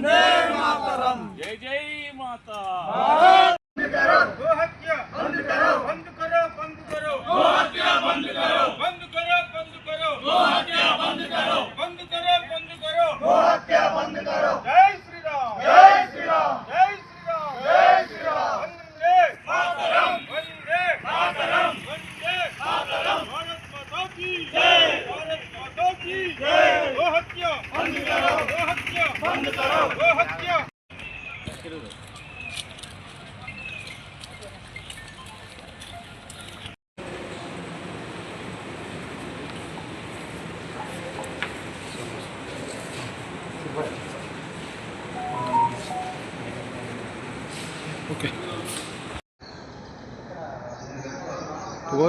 వందే మాతరం జై జై మాతా गोहत्या बंद करो बंद करो बंद करो गोहत्या बंद करो बंद करो बंद करो गोहत्या बंद करो बंद करो बंद करो गोहत्या बंद करो जय श्री राम जय श्री राम जय श्री राम जय श्री राम वंदे मातरम वंदे मातरम वंदे मातरम भारत माता की जय भारत माता की जय गोहत्या बंद करो गोहत्या बंद करो गोहत्या ओके तो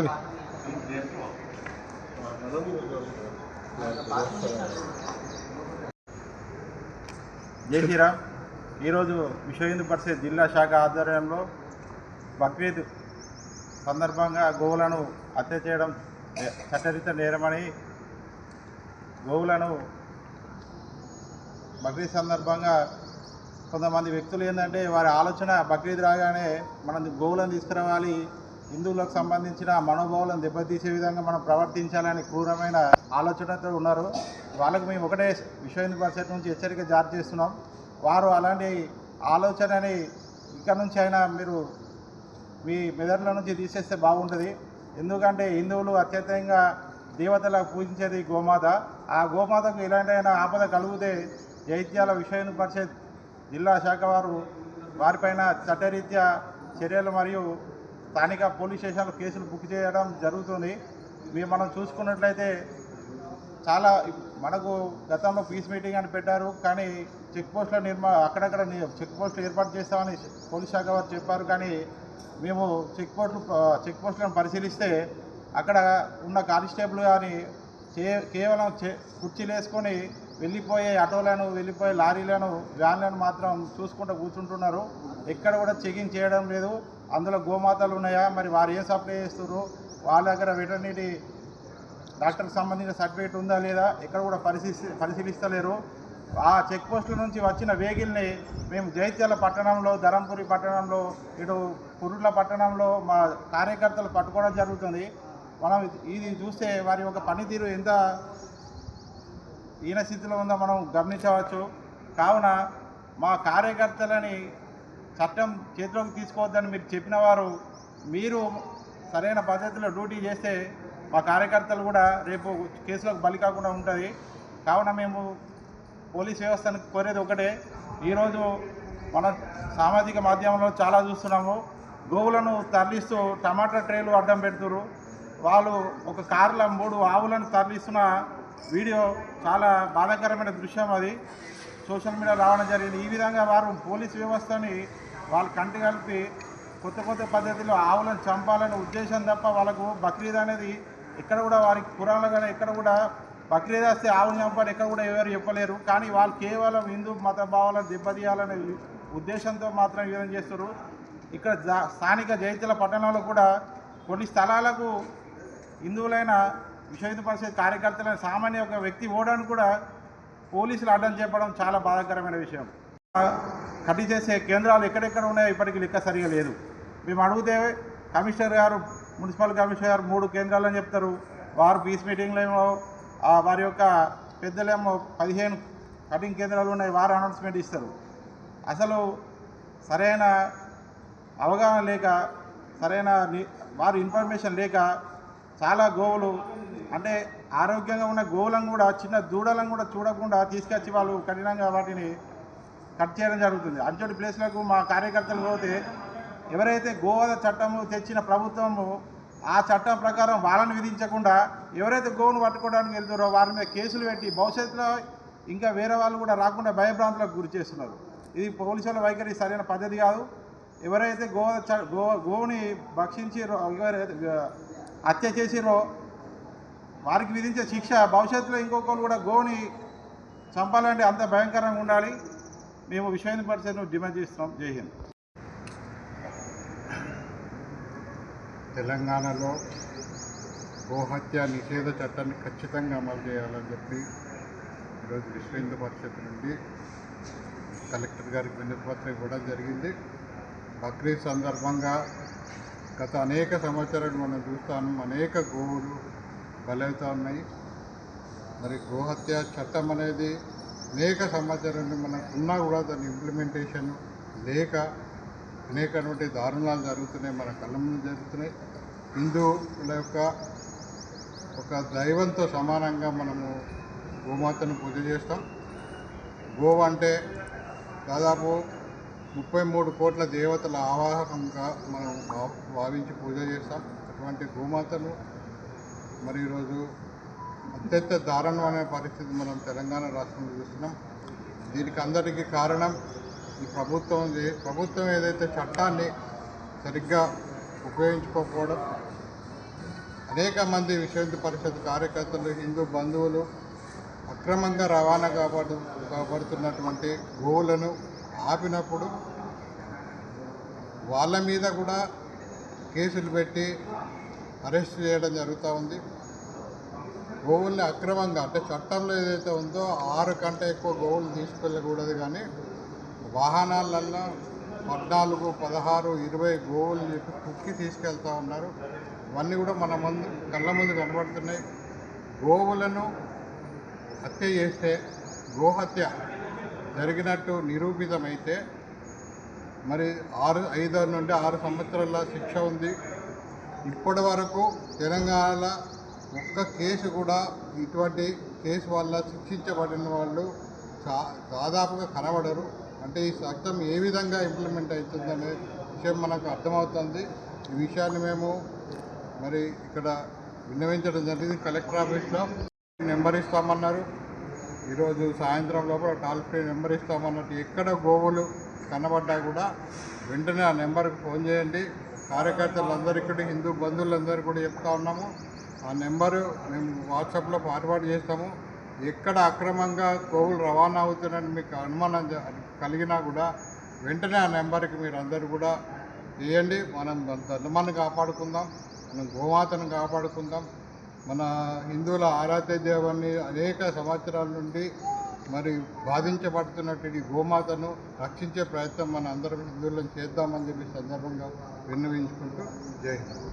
జై శ్రీరామ్. ఈరోజు విశ్వ హిందూ పరిషత్ జిల్లా శాఖ ఆధ్వర్యంలో బక్రీద్ సందర్భంగా గోవులను హత్య చేయడం చట్టరీత్యా నేరమని, గోవులను బక్రీద్ సందర్భంగా కొంతమంది వ్యక్తులు ఏంటంటే వారి ఆలోచన బక్రీద్ రాగానే మనం గోవులను తీసుకురావాలి, హిందువులకు సంబంధించిన మనోభావాలను దెబ్బతీసే విధంగా మనం ప్రవర్తించాలని క్రూరమైన ఆలోచనతో ఉన్నారు. వాళ్ళకు మేము ఒకటే విశ్వ హిందూ పరిషత్ నుంచి హెచ్చరిక జారీ చేస్తున్నాం. వారు అలాంటి ఆలోచనని ఇక్కడ నుంచి అయినా మీరు మీ మెదడుల నుంచి తీసేస్తే బాగుంటుంది. ఎందుకంటే హిందువులు అత్యధికంగా దేవతలకు పూజించేది గోమాత. ఆ గోమాతకు ఇలాంటి ఆపద కలిగితే జైత్యాల విశ్వ హిందూ పరిషత్ జిల్లా శాఖ వారు వారిపైన చట్టరీత్యా చర్యలు మరియు స్థానిక పోలీస్ స్టేషన్లో కేసులు బుక్ చేయడం జరుగుతుంది. మనం చూసుకున్నట్లయితే చాలా మనకు గతంలో పీస్ మీటింగ్ అని పెట్టారు, కానీ చెక్ పోస్టుల అక్కడక్కడ చెక్ పోస్టులు ఏర్పాటు చేస్తామని పోలీస్ శాఖ వారు చెప్పారు. కానీ మేము చెక్ పోస్టులను పరిశీలిస్తే అక్కడ ఉన్న కానిస్టేబుల్ కానీ కేవలం కుర్చీలు వేసుకొని వెళ్ళిపోయే ఆటోలను, వెళ్ళిపోయే లారీలను, వ్యాన్లను మాత్రం చూసుకుంటూ కూర్చుంటున్నారు. ఎక్కడ కూడా చెకింగ్ చేయడం లేదు. అందులో గోమాతలు ఉన్నాయా, మరి వారు ఏం సప్లై చేస్తున్నారు, వాళ్ళ దగ్గర వెటర్నరీ డాక్టర్కి సంబంధించిన సర్టిఫికేట్ ఉందా లేదా ఎక్కడ కూడా పరిశీలిస్తలేరు. ఆ చెక్ పోస్టుల నుంచి వచ్చిన వెహికల్ని మేము జైత్యాల పట్టణంలో, ధరంపురి పట్టణంలో, ఇటు కురుట్ల పట్టణంలో మా కార్యకర్తలు పట్టుకోవడం జరుగుతుంది. మనం ఇది చూస్తే వారి యొక్క పనితీరు ఎంత హీనస్థితిలో ఉందో మనం గమనించవచ్చు. కావున మా కార్యకర్తలని చట్టం చేతిలోకి తీసుకోవద్దని మీరు చెప్పిన వారు, మీరు సరైన పద్ధతిలో డ్యూటీ చేస్తే మా కార్యకర్తలు కూడా రేపు కేసులకు బలి కాకుండా ఉంటుంది. కావున మేము పోలీస్ వ్యవస్థను కోరేది ఒకటే. ఈరోజు మన సామాజిక మాధ్యమంలో చాలా చూస్తున్నాము, గోవులను తరలిస్తూ టమాటా ట్రేలు అడ్డం పెడుతున్నారు. వాళ్ళు ఒక కారులో 3 ఆవులను తరలిస్తున్న వీడియో చాలా బాధాకరమైన దృశ్యం. అది సోషల్ మీడియా రావడం జరిగింది. ఈ విధంగా వారు పోలీస్ వ్యవస్థని వాళ్ళు కంటి కలిపి కొత్త పద్ధతిలో ఆవులను చంపాలనే ఉద్దేశం తప్ప వాళ్ళకు బక్రీద్ అనేది ఎక్కడ కూడా వారికి పురాణాలు కానీ ఎక్కడ కూడా బక్రీద్ వస్తే ఆవును చంపాలి ఎక్కడ కూడా ఎవరు చెప్పలేరు. కానీ వాళ్ళు కేవలం హిందూ మత భావాలను దెబ్బతీయాలనే ఉద్దేశంతో మాత్రం ఈ విధంగా చేస్తారు. ఇక్కడ స్థానిక జైత్యాల పట్టణంలో కూడా కొన్ని స్థలాలకు హిందువులైన విశ్వ హిందూ పరిషత్ కార్యకర్తలైన సామాన్య ఒక వ్యక్తి ఓడని కూడా పోలీసులు అడ్డం చెప్పడం చాలా బాధాకరమైన విషయం. కట్టి చేసే కేంద్రాలు ఎక్కడెక్కడ ఉన్నాయో ఇప్పటికీ లెక్క సరిగా లేదు. మేము అడిగితే కమిషనర్ గారు, మున్సిపల్ కమిషనర్ గారు 3 కేంద్రాలు అని చెప్తారు. వారు పీస్ మీటింగ్లో ఏమో వారి యొక్క పెద్దలేమో 15 కటింగ్ కేంద్రాలు ఉన్నాయి, వారు అనౌన్స్మెంట్ ఇస్తారు. అసలు సరైన అవగాహన లేక, సరైన వారి ఇన్ఫర్మేషన్ లేక చాలా గోవులు అంటే ఆరోగ్యంగా ఉన్న గోవులను కూడా, చిన్న దూడలను కూడా చూడకుండా తీసుకొచ్చి వాళ్ళు కఠినంగా వాటిని కట్ చేయడం జరుగుతుంది. అంచోటి ప్లేస్లకు మా కార్యకర్తలు పోతే ఎవరైతే గోవధ చట్టము తెచ్చిన ప్రభుత్వము ఆ చట్టం ప్రకారం వాళ్ళని విధించకుండా ఎవరైతే గోవును పట్టుకోవడానికి వెళ్తారో వారి మీద కేసులు పెట్టి భవిష్యత్తులో ఇంకా వేరే వాళ్ళు కూడా రాకుండా భయభ్రాంతులకు గురి చేస్తున్నారు. ఇది పోలీసుల వైఖరి సరైన పద్ధతి కాదు. ఎవరైతే గోవుని భక్షించి హత్య చేసిరో వారికి విధించే శిక్ష భవిష్యత్తులో ఇంకొకరు కూడా గోవుని చంపాలంటే అంత భయంకరంగా ఉండాలి. మేము విశ్వ హిందూ పరిషత్ను డిమాండ్ చేస్తున్నాం. జై హింద్. తెలంగాణలో గోహత్య నిషేధ చట్టాన్ని ఖచ్చితంగా అమలు చేయాలని చెప్పి ఈరోజు విశ్వ హిందూ పరిషత్ నుండి కలెక్టర్ గారికి వినతిపత్రం ఇవ్వడం జరిగింది. బక్రీద్ సందర్భంగా గత అనేక సంవత్సరాలు మనం చూస్తాము, అనేక గోవులు బలవుతూ ఉన్నాయి. మరి గోహత్య చట్టం అనేది అనేక సంవత్సరాలు మనకు ఉన్నా కూడా దాని ఇంప్లిమెంటేషన్ లేక అనేకటువంటి దారుణాలు జరుగుతున్నాయి, మన కళ్ళ ముందు జరుగుతున్నాయి. హిందువుల యొక్క ఒక దైవంతో సమానంగా మనము గోమాతను పూజ చేస్తాం. గోవు అంటే దాదాపు 33 కోట్ల దేవతల ఆవాహకంగా మనం భావించి పూజ చేస్తాం. అటువంటి గోమాతను మరి ఈరోజు అత్యంత దారుణమైన పరిస్థితి మనం తెలంగాణ రాష్ట్రంలో చూస్తున్నాం. దీనికి అందరికీ కారణం ఈ ప్రభుత్వం ఏదైతే చట్టాన్ని సరిగ్గా ఉపయోగించుకోకపోవడం, అనేక మంది విశ్వ హిందూ పరిషత్ కార్యకర్తలు, హిందూ బంధువులు అక్రమంగా రవాణా కాబడుతున్నటువంటి గోవులను ఆపినప్పుడు వాళ్ళ మీద కూడా కేసులు పెట్టి అరెస్ట్ చేయడం జరుగుతూ ఉంది. గోవుల్ని అక్రమంగా అంటే చట్టంలో ఏదైతే ఉందో 6 కంటే ఎక్కువ గోవులు తీసుకెళ్ళకూడదు, కానీ వాహనాలల్లో 14, 16, 20 గోవులు చెప్పి కుక్కి తీసుకెళ్తూ ఉన్నారు. ఇవన్నీ కూడా మన కళ్ళ ముందు కనబడుతున్నాయి. గోవులను హత్య చేస్తే, గోహత్య జరిగినట్టు నిరూపితమైతే మరి 5 నుండి 6 సంవత్సరాల శిక్ష ఉంది. ఇప్పటి వరకు తెలంగాణలో ఒక్క కేసు కూడా ఇటువంటి కేసు వల్ల శిక్షించబడిన వాళ్ళు దాదాపుగా కనబడరు. అంటే ఈ చట్టం ఏ విధంగా ఇంప్లిమెంట్ అవుతుందనే విషయం మనకు అర్థమవుతుంది. ఈ విషయాన్ని మేము మరి ఇక్కడ విన్నవించడం జరిగింది. కలెక్టర్ ఆఫీస్లో నెంబర్ ఇస్తామన్నారు. ఈరోజు సాయంత్రం లోపల టోల్ ఫ్రీ నెంబర్ ఇస్తామన్నట్టు ఎక్కడ గోవులు కనబడ్డా కూడా వెంటనే ఆ నెంబర్కి ఫోన్ చేయండి. కార్యకర్తలందరికీ కూడా, హిందూ బంధువులందరూ కూడా చెప్తా ఉన్నాము. ఆ నెంబరు మేము వాట్సాప్లో ఫార్వర్డ్ చేస్తాము. ఎక్కడ అక్రమంగా గోవులు రవాణా అవుతున్నాయని మీకు అనుమానం కలిగినా కూడా వెంటనే ఆ నెంబర్కి మీరు అందరూ కూడా చేయండి. మనం ధర్మాన్ని కాపాడుకుందాం, మనం గోమాతను కాపాడుకుందాం. మన హిందువుల ఆరాధ్య దేవాన్ని అనేక సంవత్సరాల నుండి మరి బాధించబడుతున్నటువంటి గోమాతను రక్షించే ప్రయత్నం మన అందరం హిందువులను చేద్దామని చెప్పి సందర్భంగా విన్నవించుకుంటూ జై హింద్.